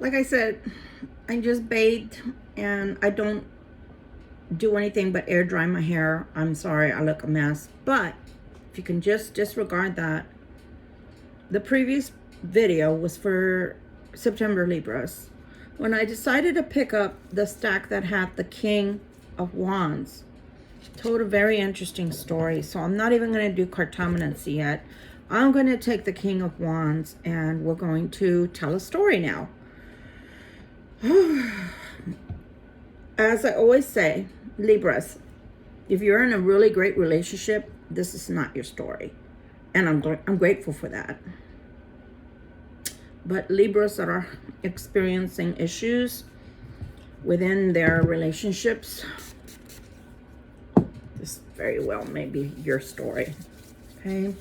Like I said, I just bathed and I don't do anything but air dry my hair. I'm sorry, I look a mess. But if you can just disregard that, the previous video was for September Libras. When I decided to pick up the stack that had the King of Wands, told a very interesting story. So I'm not even going to do cartomancy yet. I'm going to take the King of Wands and we're going to tell a story now. As I always say, Libras, if you're in a really great relationship, this is not your story. And I'm grateful for that. But Libras that are experiencing issues within their relationships, this very well may be your story. Okay?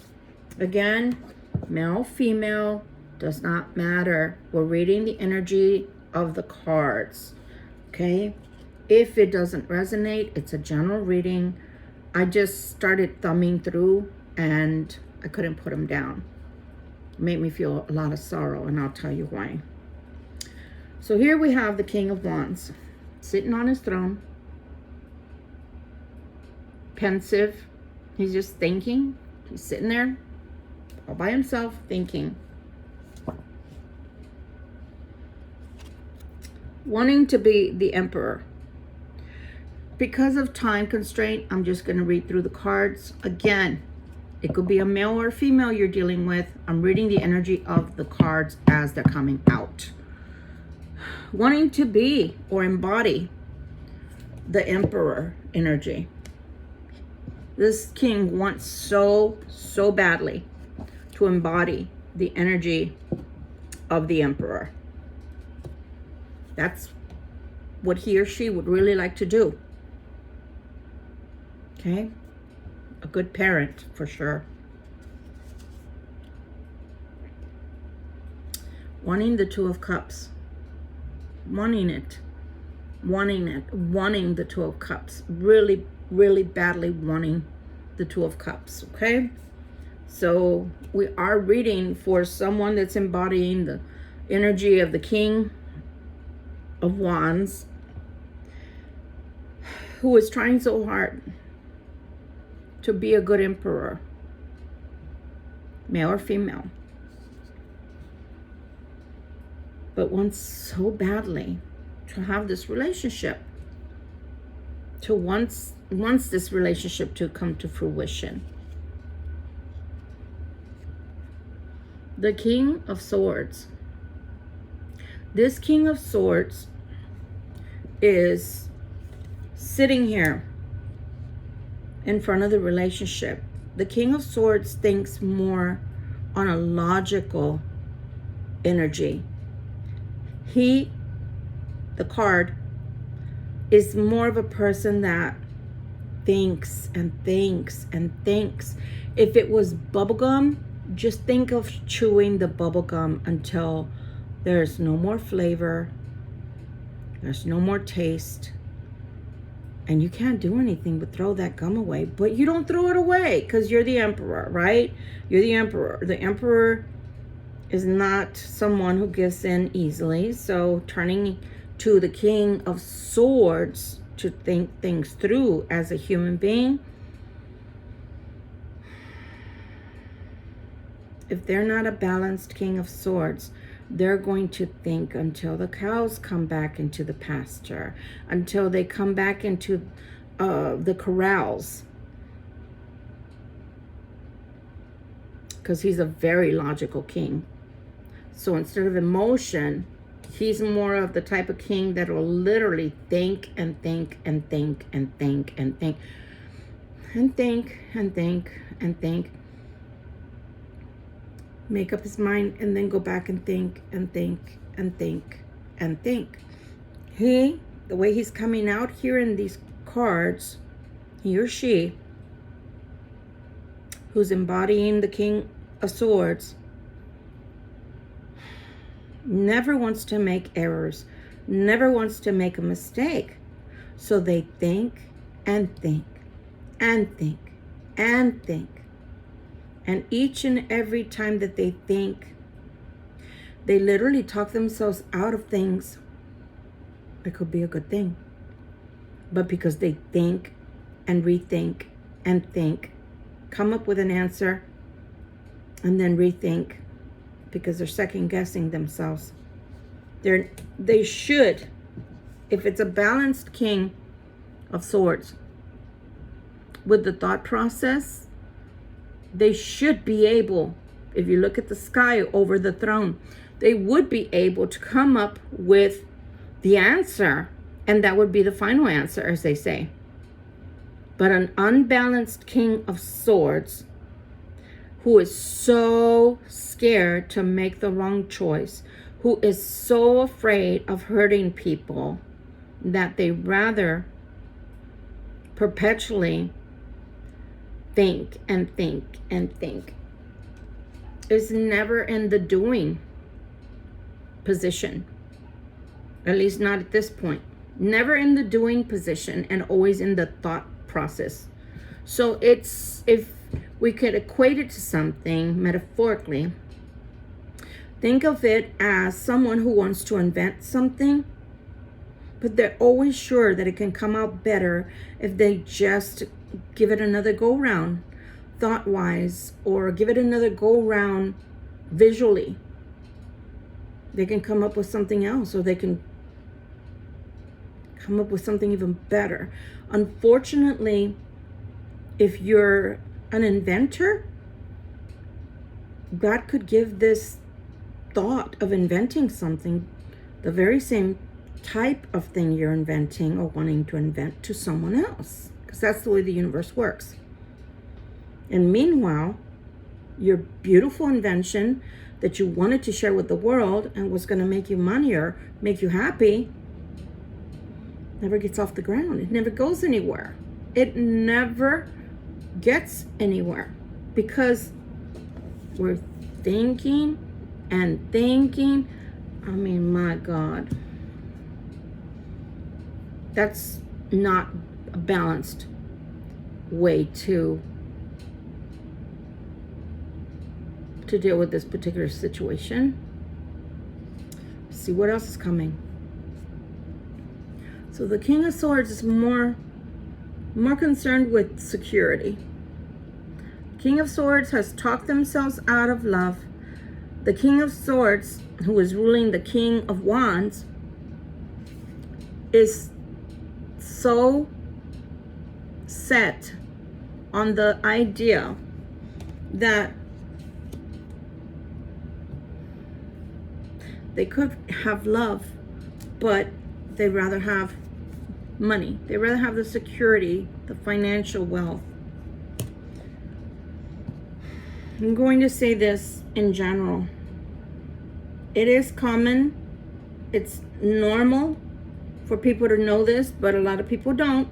Again, male, female, does not matter. We're reading the energy of the cards. Okay? If it doesn't resonate, it's a general reading. I just started thumbing through and I couldn't put them down. It made me feel a lot of sorrow, and I'll tell you why. So here we have the King of Wands sitting on his throne, pensive. He's just thinking. He's sitting there all by himself thinking. Wanting to be the emperor. Because of time constraint, I'm just going to read through the cards. Again, it could be a male or a female you're dealing with. I'm reading the energy of the cards as they're coming out. Wanting to be or embody the emperor energy. This king wants so badly to embody the energy of the emperor. That's what he or she would really like to do. Okay? A good parent, for sure. Wanting the Two of Cups. Wanting it. Wanting it. Wanting the Two of Cups. Really, really badly wanting the Two of Cups. Okay? So we are reading for someone that's embodying the energy of the King of Wands, who is trying so hard to be a good emperor, male or female, but wants so badly to have this relationship, to wants this relationship to come to fruition. The King of Swords. This King of Swords is sitting here in front of the relationship. The King of Swords thinks more on a logical energy. The card, is more of a person that thinks and thinks and thinks. If it was bubblegum, just think of chewing the bubblegum until there's no more flavor, there's no more taste, and you can't do anything but throw that gum away. But you don't throw it away because you're the emperor, right? You're the emperor. The emperor is not someone who gives in easily. So turning to the King of Swords to think things through as a human being, if they're not a balanced King of Swords, they're going to think until the cows come back into the pasture, until they come back into the corrals. Because he's a very logical king. So instead of emotion, he's more of the type of king that will literally think and think and think and think and think and think and think and think. Make up his mind and then go back and think and think and think and think. The way he's coming out here in these cards, he or she, who's embodying the King of Swords, never wants to make errors, never wants to make a mistake. So they think and think and think and think. And each and every time that they think, They literally talk themselves out of things. It could be a good thing. But because they think and rethink and think, come up with an answer, and then rethink, because they're second guessing themselves. They should, if it's a balanced King of Swords with the thought process, they should be able, if you look at the sky over the throne, they would be able to come up with the answer, and that would be the final answer, as they say. But an unbalanced King of Swords, who is so scared to make the wrong choice, who is so afraid of hurting people, that they rather perpetually think and think and think, is never in the doing position. At least not at this point. Never in the doing position, and always in the thought process. So it's, if we could equate it to something metaphorically, think of it as someone who wants to invent something, but they're always sure that it can come out better if they just give it another go round thought wise, or give it another go round visually. They can come up with something else, or they can come up with something even better. Unfortunately, if you're an inventor, God could give this thought of inventing something, the very same type of thing you're inventing or wanting to invent, to someone else, because that's the way the universe works. And meanwhile, your beautiful invention that you wanted to share with the world and was going to make you money or make you happy never gets off the ground. It never goes anywhere. It never gets anywhere, because we're thinking and thinking. I mean, my God, that's not a balanced way to deal with this particular situation. See what else is coming. So the King of Swords is more concerned with security. King of Swords has talked themselves out of love. The King of Swords, who is ruling the King of Wands, is so set on the idea that they could have love, but they'd rather have money. They'd rather have the security, the financial wealth. I'm going to say this in general. It is common, it's normal for people to know this, but a lot of people don't.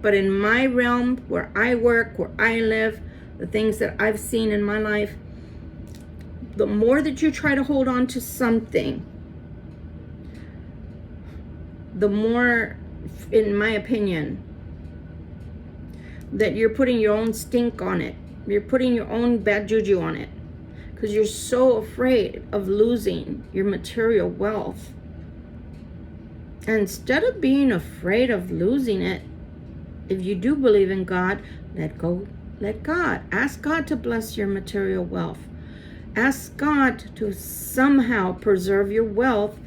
But in my realm, where I work, where I live, the things that I've seen in my life, the more that you try to hold on to something, the more, in my opinion, that you're putting your own stink on it. You're putting your own bad juju on it, because you're so afraid of losing your material wealth. And instead of being afraid of losing it, if you do believe in God, let go, let God. Ask God to bless your material wealth. Ask God to somehow preserve your wealth,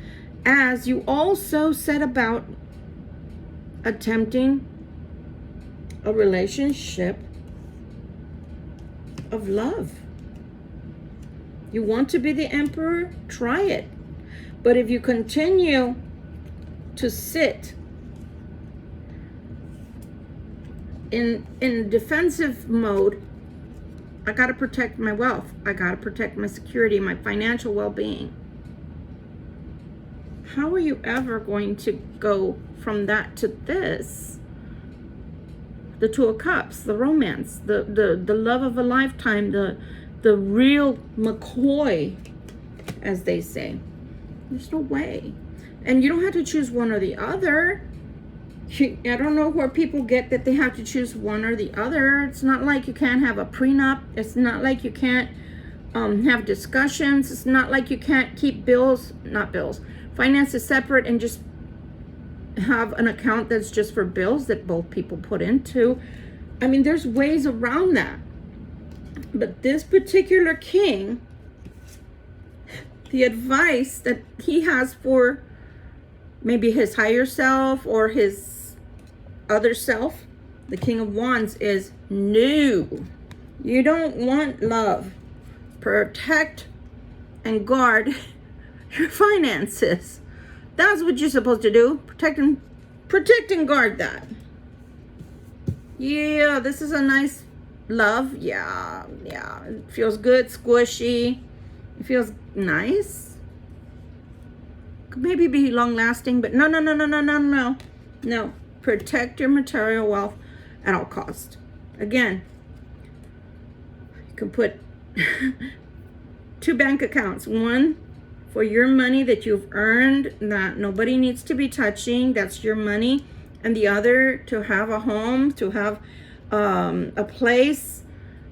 as you also set about attempting a relationship of love. You want to be the emperor? Try it. But if you continue to sit in defensive mode, I got to protect my wealth. I got to protect my security, my financial well-being. How are you ever going to go from that to this? The Two of Cups, the romance, the love of a lifetime, the real McCoy, as they say. There's no way. And you don't have to choose one or the other. I don't know where people get that they have to choose one or the other. It's not like you can't have a prenup. It's not like you can't have discussions. It's not like you can't keep finances separate and just have an account that's just for bills that both people put into. I mean, there's ways around that. But this particular king, the advice that he has for maybe his higher self or his other self, the King of Wands, is no. You don't want love. Protect and guard your finances. That's what you're supposed to do. Protect and guard that. Yeah, this is a nice love. Yeah. It feels good, squishy. It feels nice. Could maybe be long lasting, but no. No. Protect your material wealth at all costs. Again, you can put 2 bank accounts. One for your money that you've earned that nobody needs to be touching. That's your money. And the other to have a home, to have a place,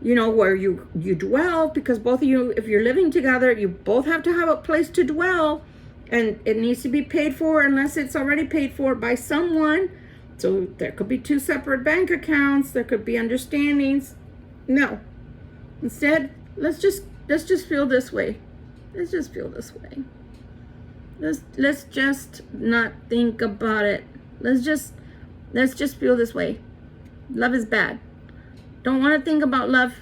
where you dwell, because both of you, if you're living together, you both have to have a place to dwell, and it needs to be paid for unless it's already paid for by someone. So there could be 2 separate bank accounts. There could be understandings. No. Instead, let's just feel this way. Let's just feel this way. Let's just not think about it. Let's just feel this way. Love is bad. Don't want to think about love.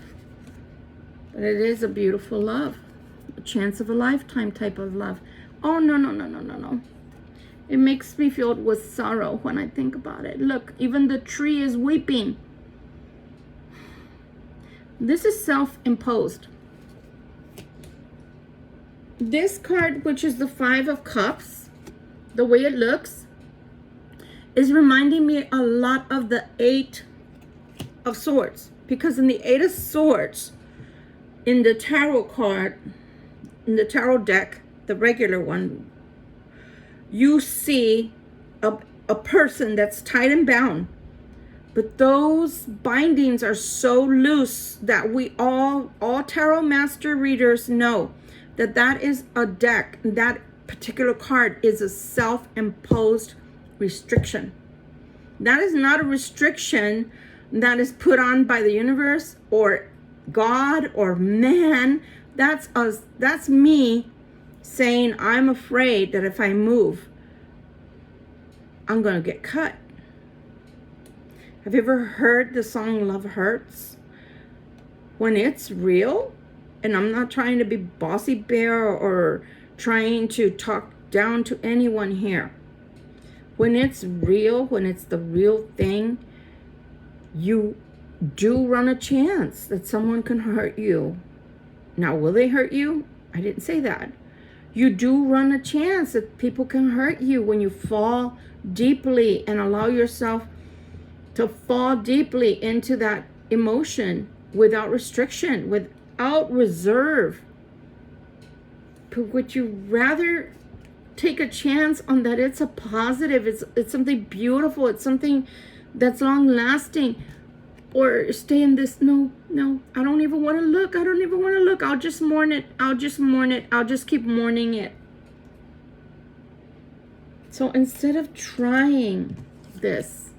But it is a beautiful love. A chance of a lifetime type of love. Oh, no. It makes me filled with sorrow when I think about it. Look, even the tree is weeping. This is self-imposed. This card, which is the 5 of Cups, the way it looks, is reminding me a lot of the 8 of Swords. Because in the 8 of Swords, in the tarot card, in the tarot deck, the regular one, you see a person that's tied and bound. But those bindings are so loose that we all tarot master readers know that is a deck. That particular card is a self-imposed restriction. That is not a restriction that is put on by the universe or God or man. That's me saying, I'm afraid that if I move, I'm going to get cut. Have you ever heard the song Love Hurts? When it's real, and I'm not trying to be bossy bear or trying to talk down to anyone here. When it's real, when it's the real thing, you do run a chance that someone can hurt you. Now, will they hurt you? I didn't say that. You do run a chance that people can hurt you when you fall deeply and allow yourself to fall deeply into that emotion without restriction, without reserve. But would you rather take a chance on that it's a positive, it's something beautiful, it's something that's long lasting, or stay in this, no, I don't even want to look, I'll just mourn it, I'll just keep mourning it. So instead of trying this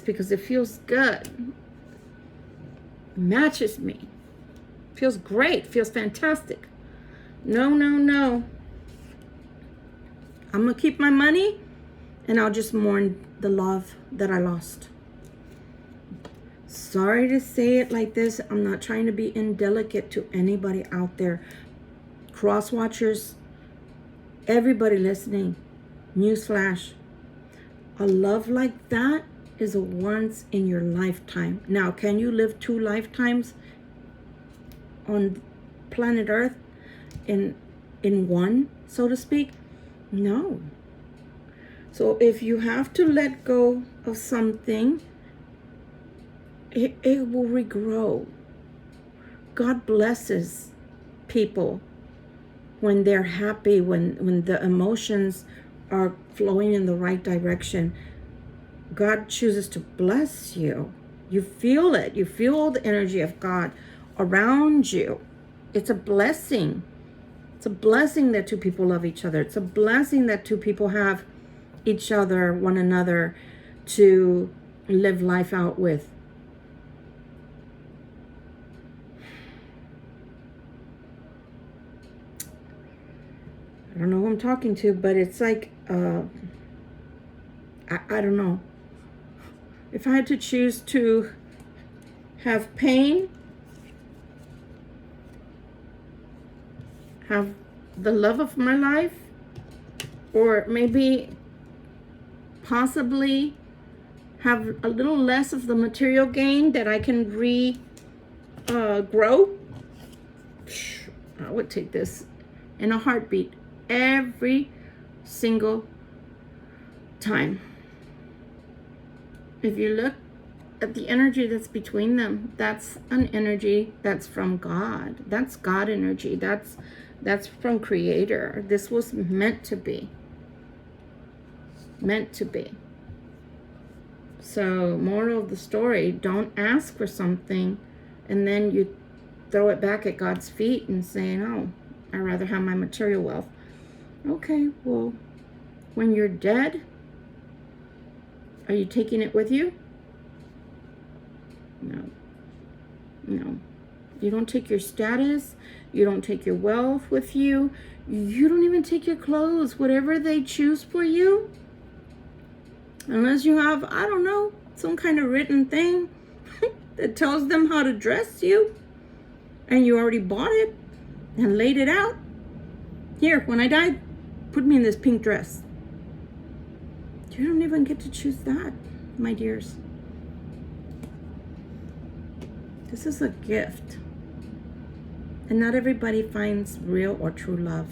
because it feels good, matches me, feels great, feels fantastic. No. I'm going to keep my money and I'll just mourn the love that I lost. Sorry to say it like this. I'm not trying to be indelicate to anybody out there. Cross watchers, everybody listening, newsflash. A love like that is a once in your lifetime. Now, can you live 2 lifetimes on planet Earth in one, so to speak? No. So if you have to let go of something, it will regrow. God blesses people when they're happy, when the emotions are flowing in the right direction. God chooses to bless you. You feel it. You feel the energy of God around you. It's a blessing. It's a blessing that two people love each other. It's a blessing that two people have each other, one another, to live life out with. I don't know who I'm talking to, but it's like, I don't know. If I had to choose to have pain, have the love of my life, or maybe possibly have a little less of the material gain that I can grow, I would take this in a heartbeat every single time. If you look at the energy that's between them, that's an energy that's from God. That's God energy. That's from Creator. This was meant to be. Meant to be. So, moral of the story, don't ask for something and then you throw it back at God's feet and say, "Oh, I'd rather have my material wealth." Okay, well, when you're dead, are you taking it with you? No. No. You don't take your status. You don't take your wealth with you. You don't even take your clothes, whatever they choose for you. Unless you have, I don't know, some kind of written thing that tells them how to dress you. And you already bought it and laid it out. Here, when I die, put me in this pink dress. You don't even get to choose that, my dears. This is a gift. And not everybody finds real or true love.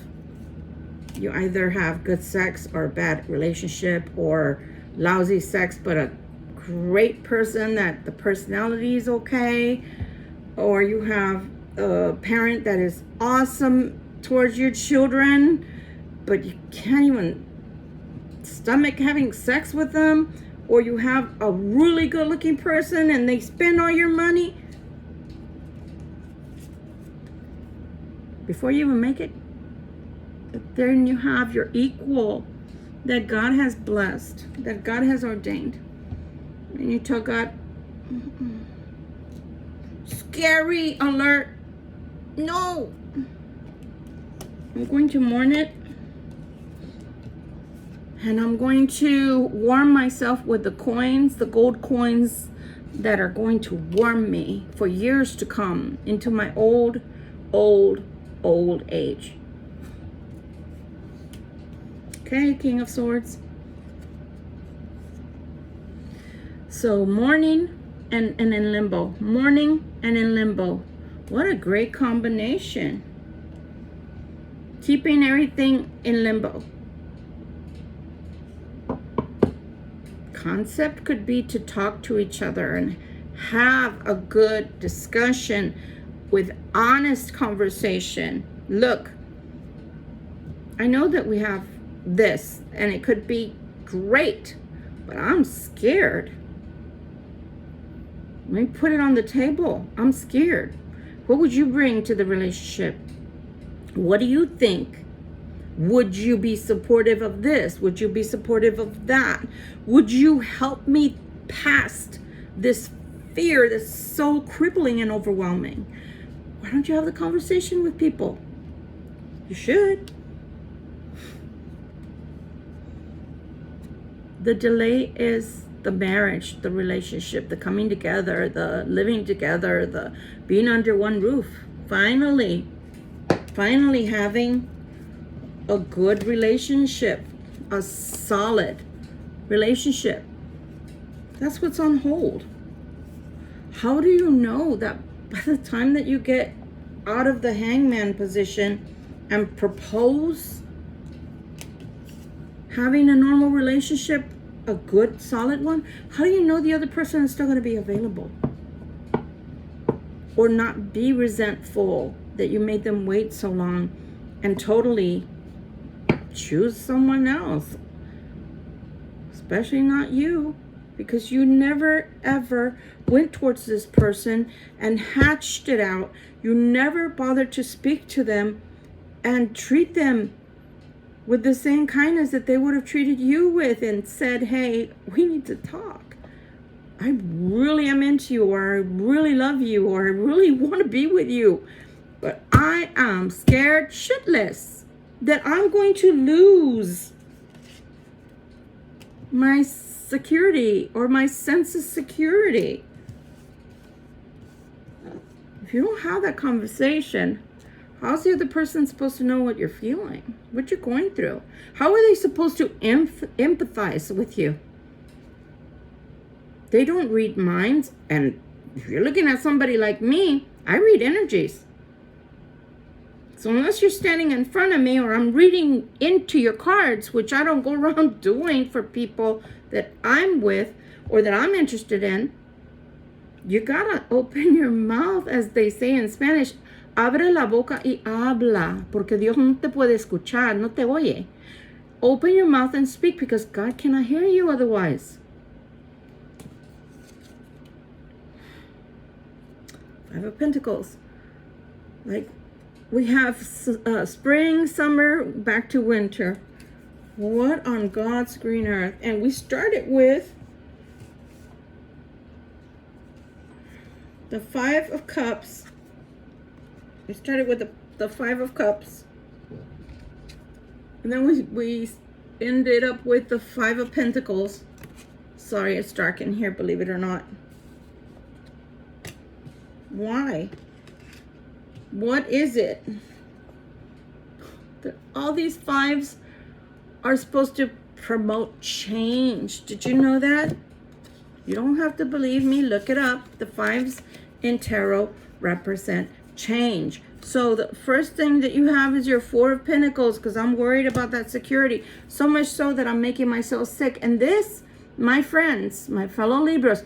You either have good sex or a bad relationship, or lousy sex but a great person that the personality is okay, or you have a parent that is awesome towards your children but you can't even stomach having sex with them, or you have a really good looking person and they spend all your money before you even make it. But then you have your equal that God has blessed, that God has ordained. And you tell God, scary alert, no. I'm going to mourn it. And I'm going to warm myself with the coins, the gold coins that are going to warm me for years to come into my old age. Okay, King of Swords. So mourning and in limbo. Mourning and in limbo. What a great combination. Keeping everything in limbo. Concept could be to talk to each other and have a good discussion with honest conversation. Look, I know that we have this and it could be great, but I'm scared. Let me put it on the table. I'm scared. What would you bring to the relationship? What do you think? Would you be supportive of this? Would you be supportive of that? Would you help me past this fear that's so crippling and overwhelming? Why don't you have the conversation with people? You should. The delay is the marriage, the relationship, the coming together, the living together, the being under one roof. Finally having a good relationship, a solid relationship. That's what's on hold. How do you know that by the time that you get out of the hangman position and propose having a normal relationship, a good solid one, how do you know the other person is still going to be available or not be resentful that you made them wait so long and totally choose someone else, especially not you? because you never ever went towards this person and hatched it out. You never bothered to speak to them and treat them with the same kindness that they would have treated you with, and said, hey, we need to talk. I really am into you, or I really love you, or I really want to be with you. But I am scared shitless that I'm going to lose my security or my sense of security. If you don't have that conversation, how's the other person supposed to know what you're feeling, what you're going through? How are they supposed to empathize with you? They don't read minds. And if you're looking at somebody like me, I read energies. So unless you're standing in front of me or I'm reading into your cards, which I don't go around doing for people that I'm with or that I'm interested in, you gotta open your mouth, as they say in Spanish. Abre la boca y habla, porque Dios no te puede escuchar, no te oye. Open your mouth and speak, because God cannot hear you otherwise. Five of Pentacles. Like, we have spring, summer, back to winter. What on God's green earth? And we started with the Five of Cups. We started with the Five of Cups. And then we ended up with the Five of Pentacles. Sorry, it's dark in here, believe it or not. Why? What is it? All these fives are supposed to promote change. Did you know that? You don't have to believe me. Look it up. The fives in tarot represent change. So the first thing that you have is your Four of Pentacles, because I'm worried about that security. So much so that I'm making myself sick. And this, my friends, my fellow Libras,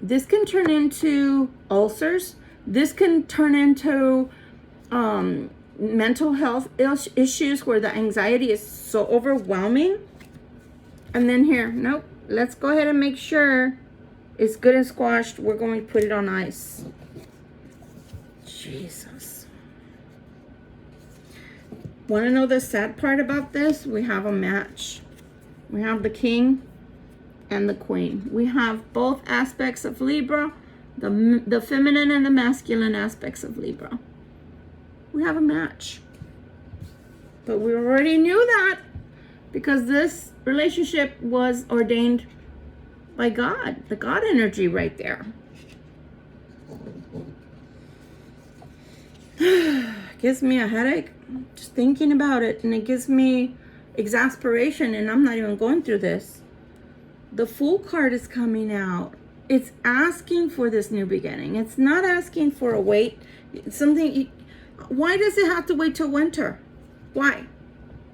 this can turn into ulcers. This can turn into mental health issues where the anxiety is so overwhelming. And then here, nope, let's go ahead and make sure it's good and squashed. We're going to put it on ice. Jesus. Want to know the sad part about this? We have a match. We have the King and the Queen. We have both aspects of Libra, the feminine and the masculine aspects of Libra. We have a match. But we already knew that, because this relationship was ordained by God, the God energy right there. Gives me a headache just thinking about it, and it gives me exasperation, and I'm not even going through this. The Fool card is coming out. It's asking for this new beginning. It's not asking for a wait. It's something. Why does it have to wait till winter? Why?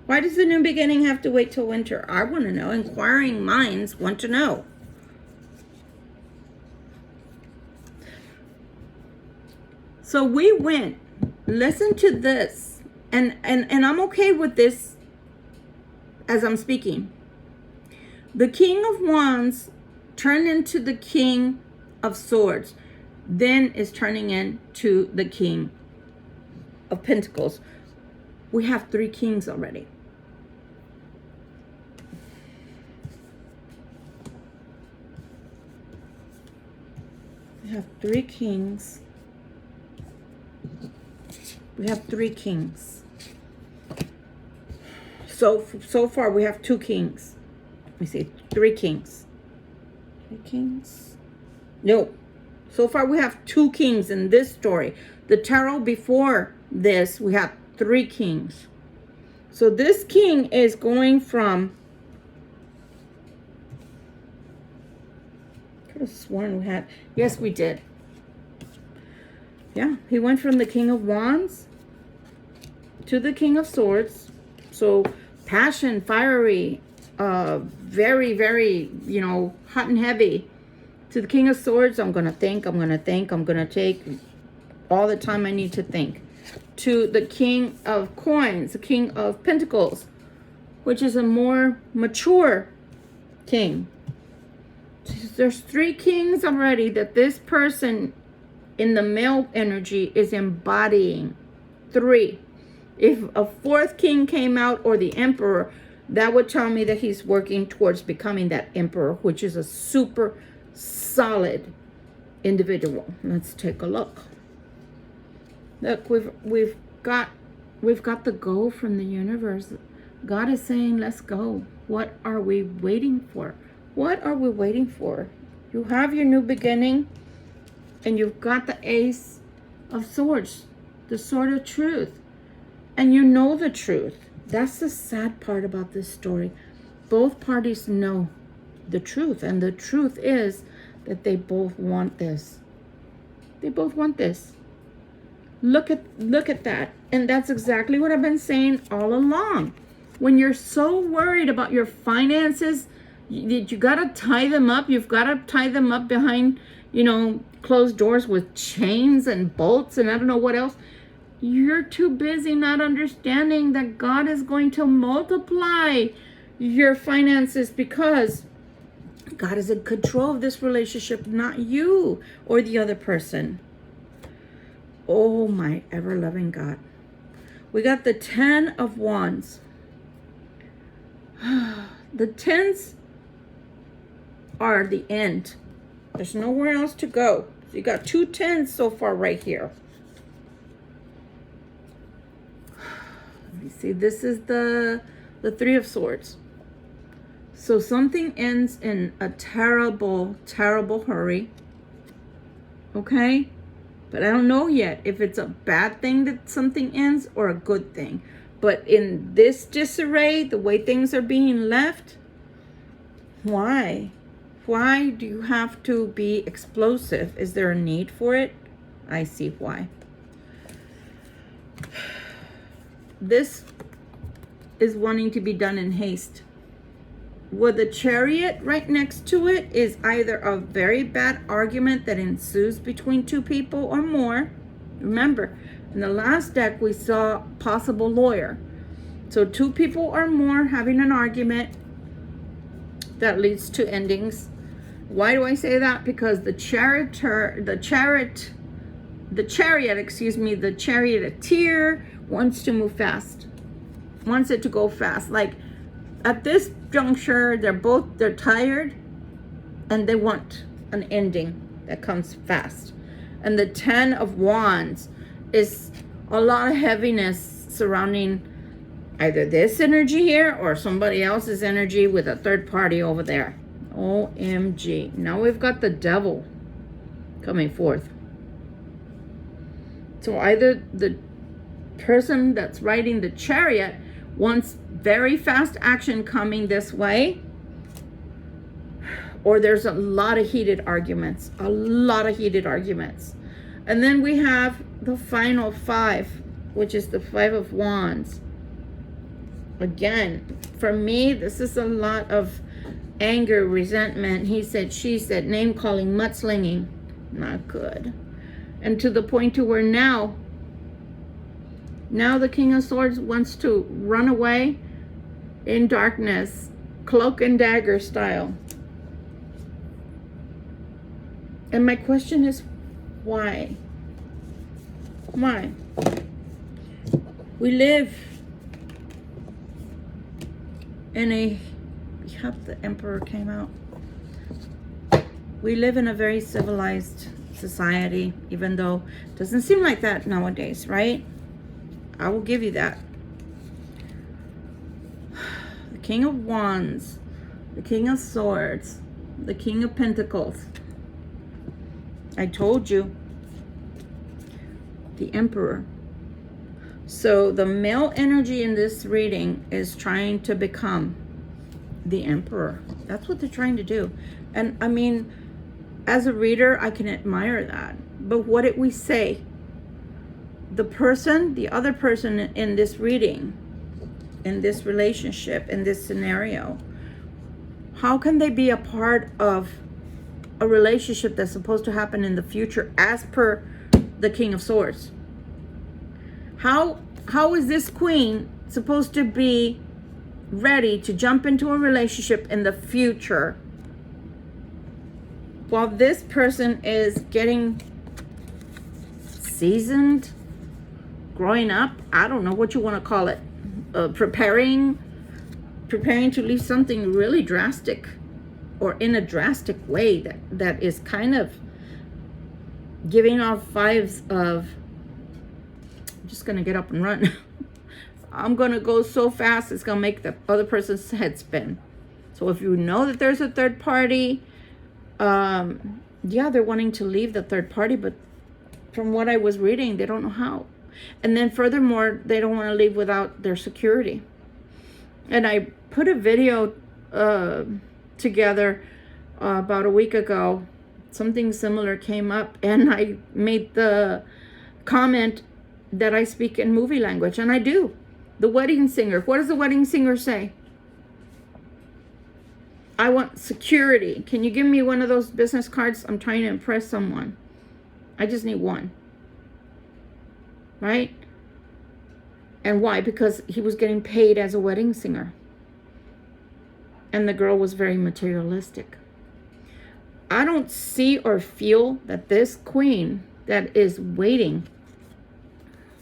Why does the new beginning have to wait till winter? I want to know. Inquiring minds want to know. So we went. Listen to this. And I'm okay with this as I'm speaking. The King of Wands turned into the King of Swords. Then is turning into the King of Pentacles. We have 3 kings already. We have 3 kings. We have 3 kings. So far we have 2 kings. Let me see, 3 kings. 3 kings? No. So far we have 2 kings in this story. The tarot before this, we have 3 kings. So this king is going from, I could have sworn we had, yes we did. Yeah, he went from the King of Wands to the King of Swords. So passion, fiery, very, very, you know, hot and heavy. To the King of Swords, I'm going to think, I'm going to think, I'm going to take all the time I need to think. To the King of Coins, the King of Pentacles, which is a more mature king. There's 3 kings already that this person in the male energy is embodying. 3. If a 4th king came out, or the emperor, that would tell me that he's working towards becoming that emperor, which is a super solid individual. Let's take a look. Look, we've got the go from the universe. God is saying, let's go. What are we waiting for? What are we waiting for? You have your new beginning, and you've got the Ace of Swords, the Sword of Truth, and you know the truth. That's the sad part about this story. Both parties know the truth, and the truth is that they both want this. They both want this. Look at that. And that's exactly what I've been saying all along. When you're so worried about your finances, you got to tie them up. You've got to tie them up behind, closed doors with chains and bolts and I don't know what else. You're too busy not understanding that God is going to multiply your finances, because God is in control of this relationship, not you or the other person. Oh, my ever-loving God. We got the 10 of Wands. The 10s are the end. There's nowhere else to go. So you got 2 10s so far right here. Let me see. This is the 3 of Swords. So something ends in a terrible, terrible hurry. Okay? But I don't know yet if it's a bad thing that something ends or a good thing. But in this disarray, the way things are being left, why? Why do you have to be explosive? Is there a need for it? I see why. This is wanting to be done in haste. With the Chariot right next to it is either a very bad argument that ensues between 2 people or more. Remember, in the last deck we saw possible lawyer. So 2 people or more having an argument that leads to endings. Why do I say that? Because the charioteer wants to move fast. Wants it to go fast. Like at this juncture, they're tired and they want an ending that comes fast. And the 10 of Wands is a lot of heaviness surrounding either this energy here or somebody else's energy with a third party over there. OMG. Now we've got the Devil coming forth. So either the person that's riding the Chariot wants very fast action coming this way, or there's a lot of heated arguments. A lot of heated arguments. And then we have the final 5, which is the 5 of Wands. Again, for me, this is a lot of anger, resentment, he said, she said, name calling, mudslinging. Not good. And to the point to where now the King of Swords wants to run away in darkness, cloak and dagger style. And my question is, why? Why? We live in a, the Emperor came out. We live in a very civilized society, even though it doesn't seem like that nowadays, right? I will give you that. The King of Wands, the King of Swords, the King of Pentacles. I told you. The Emperor. So the male energy in this reading is trying to become the Emperor. That's what they're trying to do. And I mean, as a reader, I can admire that. But what did we say? The other person in this reading, in this relationship, in this scenario, how can they be a part of a relationship that's supposed to happen in the future as per the King of Swords? How is this queen supposed to be ready to jump into a relationship in the future while this person is getting seasoned, growing up, I don't know what you want to call it, preparing to leave something really drastic, or in a drastic way that is kind of giving off vibes of, I'm just going to get up and run. I'm going to go so fast, it's going to make the other person's head spin. So if you know that there's a third party, yeah, they're wanting to leave the third party, but from what I was reading, they don't know how. And then furthermore, they don't want to leave without their security. And I put a video together about a week ago. Something similar came up, and I made the comment that I speak in movie language, and I do. The wedding singer. What does the wedding singer say? I want security. Can you give me one of those business cards? I'm trying to impress someone. I just need one. Right? And why? Because he was getting paid as a wedding singer. And the girl was very materialistic. I don't see or feel that this queen that is waiting,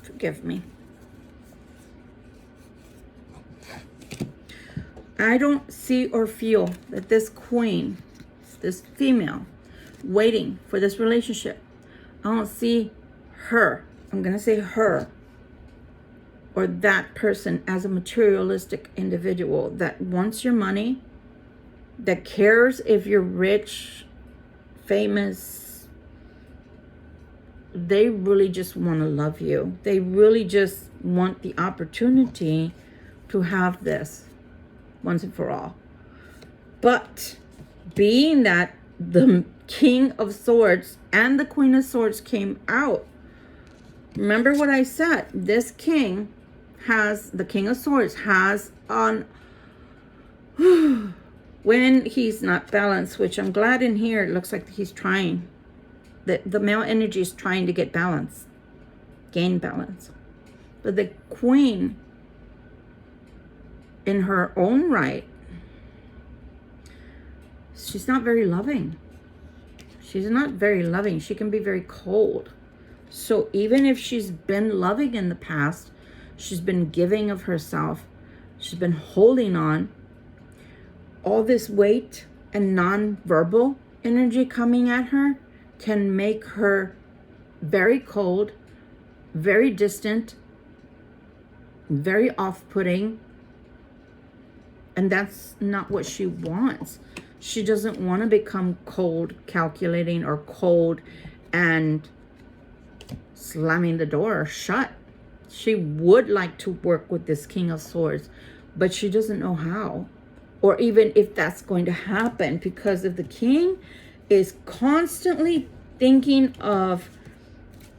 forgive me, I don't see or feel that this queen, this female, waiting for this relationship, I don't see her, I'm going to say her, or that person as a materialistic individual that wants your money, that cares if you're rich, famous. They really just want to love you. They really just want the opportunity to have this once and for all. But being that the King of Swords and the Queen of Swords came out, remember what I said, this king has, the King of Swords has on, when he's not balanced, which I'm glad in here, it looks like he's trying, the male energy is trying to get balance, gain balance. But the queen, in her own right, she's not very loving. She's not very loving. She can be very cold. So even if she's been loving in the past, she's been giving of herself, she's been holding on, all this weight and non-verbal energy coming at her can make her very cold, very distant, very off-putting. And that's not what she wants. She doesn't want to become cold, calculating, or cold and slamming the door shut. She would like to work with this King of Swords, but she doesn't know how, or even if that's going to happen, because if the king is constantly thinking of,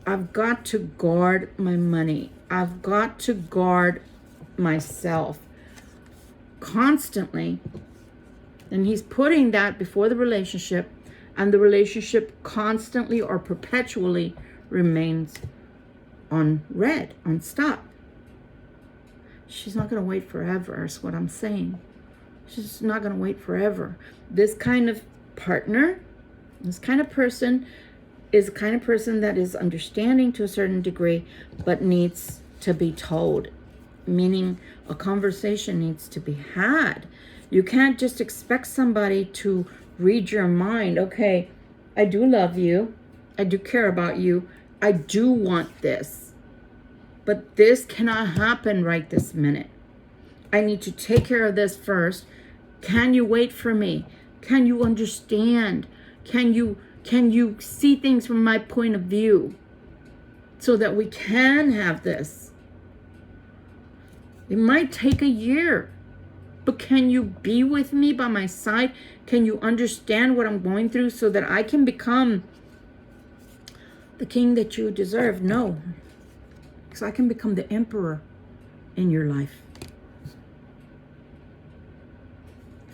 I've got to guard my money, I've got to guard myself constantly, and he's putting that before the relationship, and the relationship constantly or perpetually remains on red, on stop. She's not going to wait forever, is what I'm saying. She's not going to wait forever. This kind of partner, this kind of person is the kind of person that is understanding to a certain degree, but needs to be told, meaning a conversation needs to be had. You can't just expect somebody to read your mind. Okay, I do love you. I do care about you. I do want this. But this cannot happen right this minute. I need to take care of this first. Can you wait for me? Can you understand? Can you see things from my point of view so that we can have this? It might take a year, but can you be with me by my side? Can you understand what I'm going through so that I can become the king that you deserve? No, because I can become the emperor in your life.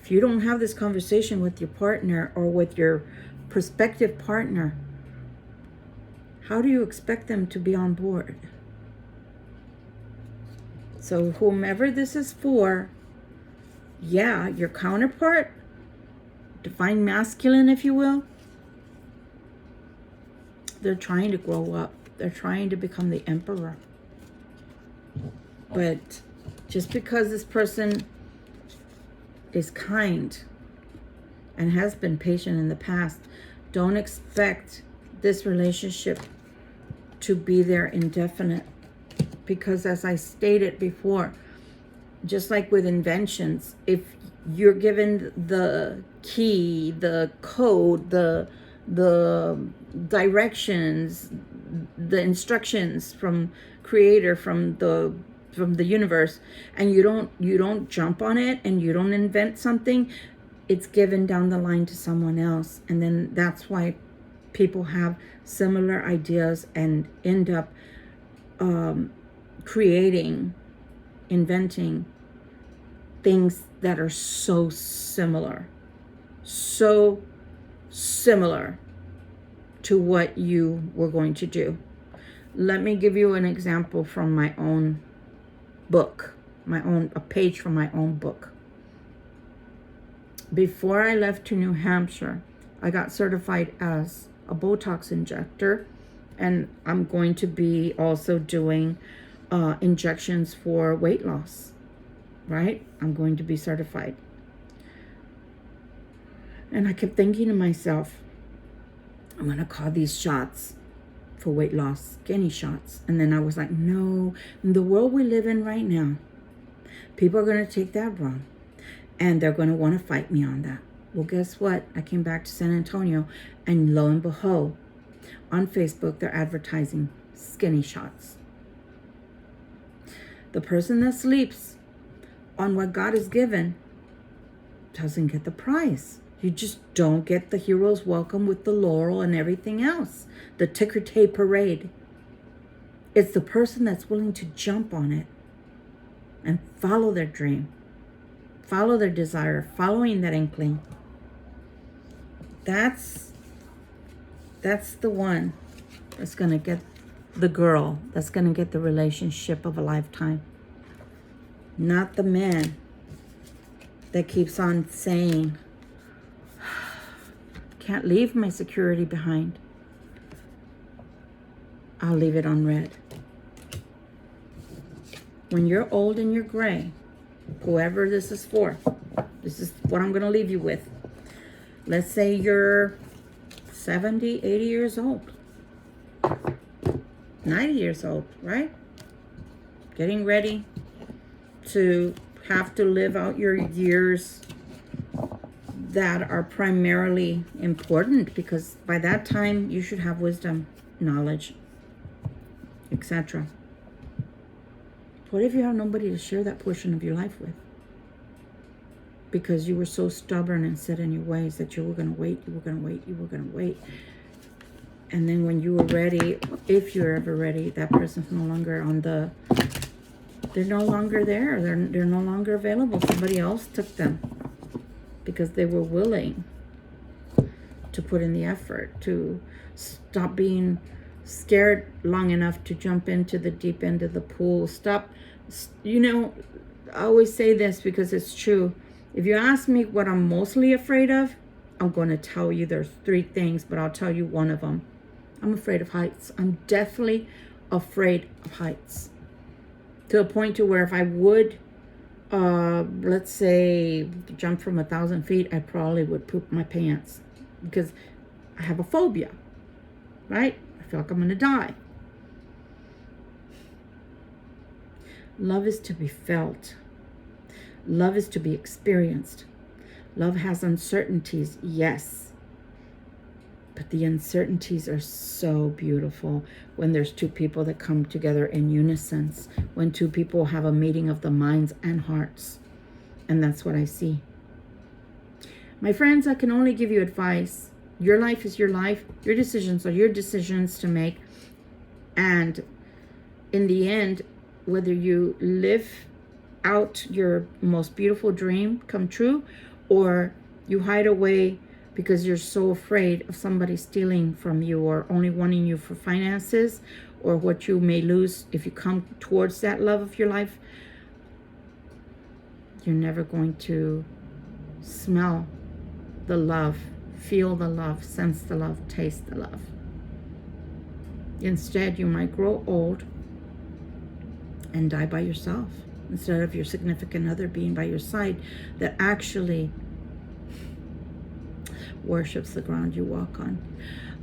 If you don't have this conversation with your partner or with your prospective partner, how do you expect them to be on board? So whomever this is for, yeah, your counterpart, divine masculine, if you will, They're trying to grow up. They're trying to become the emperor. But just because this person is kind and has been patient in the past, don't expect this relationship to be there indefinite. Because as I stated before, just like with inventions, if you're given the key, the code, the directions, the instructions from creator, from the universe, and you don't jump on it and you don't invent something, it's given down the line to someone else. And then that's why people have similar ideas and end up creating, inventing things that are so similar to what you were going to do. Let me give you an example from my own book, a page from my own book. Before I left to New Hampshire, I got certified as a Botox injector, and I'm going to be also doing injections for weight loss, right? I'm going to be certified. And I kept thinking to myself, I'm going to call these shots for weight loss skinny shots. And then I was like, no, in the world we live in right now, people are going to take that wrong. And they're going to want to fight me on that. Well, guess what? I came back to San Antonio, and lo and behold, on Facebook, they're advertising skinny shots. The person that sleeps on what God has given doesn't get the prize. You just don't get the hero's welcome with the laurel and everything else, the ticker tape parade. It's the person that's willing to jump on it and follow their dream, follow their desire, following that inkling. That's the one that's going to get the girl, that's going to get the relationship of a lifetime. Not the man that keeps on saying, can't leave my security behind. I'll leave it on red. When you're old and you're gray, whoever this is for, this is what I'm going to leave you with. Let's say you're 70, 80 years old, 90 years old, right? Getting ready to have to live out your years that are primarily important, because by that time you should have wisdom, knowledge, etc. What if you have nobody to share that portion of your life with? Because you were so stubborn and set in your ways that you were going to wait, you were going to wait, you were going to wait. And then when you were ready, if you're ever ready, that person's no longer on the, they're no longer there. They're no longer available. Somebody else took them because they were willing to put in the effort, to stop being scared long enough to jump into the deep end of the pool. Stop, I always say this because it's true. If you ask me what I'm mostly afraid of, I'm going to tell you there's 3 things, but I'll tell you one of them. I'm afraid of heights. I'm definitely afraid of heights. To a point to where if I would, let's say, jump from 1,000 feet, I probably would poop my pants because I have a phobia, right? I feel like I'm going to die. Love is to be felt. Love is to be experienced. Love has uncertainties, yes. But the uncertainties are so beautiful when there's 2 people that come together in unison, when 2 people have a meeting of the minds and hearts. And that's what I see. My friends, I can only give you advice. Your life is your life. Your decisions are your decisions to make. And in the end, whether you live out your most beautiful dream come true, or you hide away because you're so afraid of somebody stealing from you or only wanting you for finances, or what you may lose if you come towards that love of your life, you're never going to smell the love, feel the love, sense the love, taste the love. Instead, you might grow old and die by yourself instead of your significant other being by your side that actually worships the ground you walk on.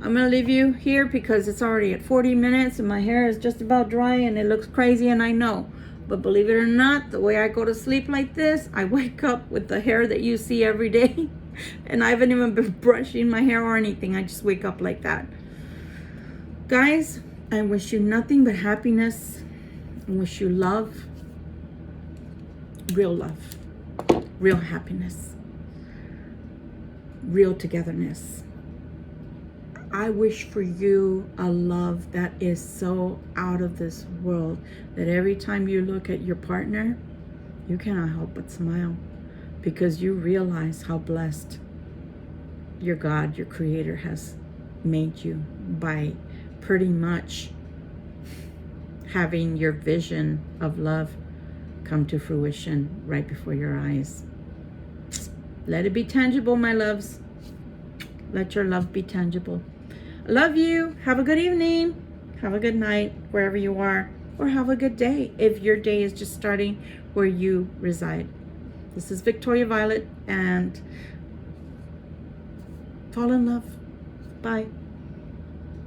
I'm going to leave you here because it's already at 40 minutes and my hair is just about dry and it looks crazy, and I know. But believe it or not, the way I go to sleep like this, I wake up with the hair that you see every day. And I haven't even been brushing my hair or anything. I just wake up like that. Guys, I wish you nothing but happiness. I wish you love. Real love. Real happiness. Real togetherness. I wish for you a love that is so out of this world that every time you look at your partner, you cannot help but smile because you realize how blessed your God, your Creator, has made you by pretty much having your vision of love come to fruition right before your eyes. Let it be tangible, my loves. Let your love be tangible. I love you. Have a good evening. Have a good night wherever you are. Or have a good day if your day is just starting where you reside. This is Victoria Violet, and fall in love. Bye.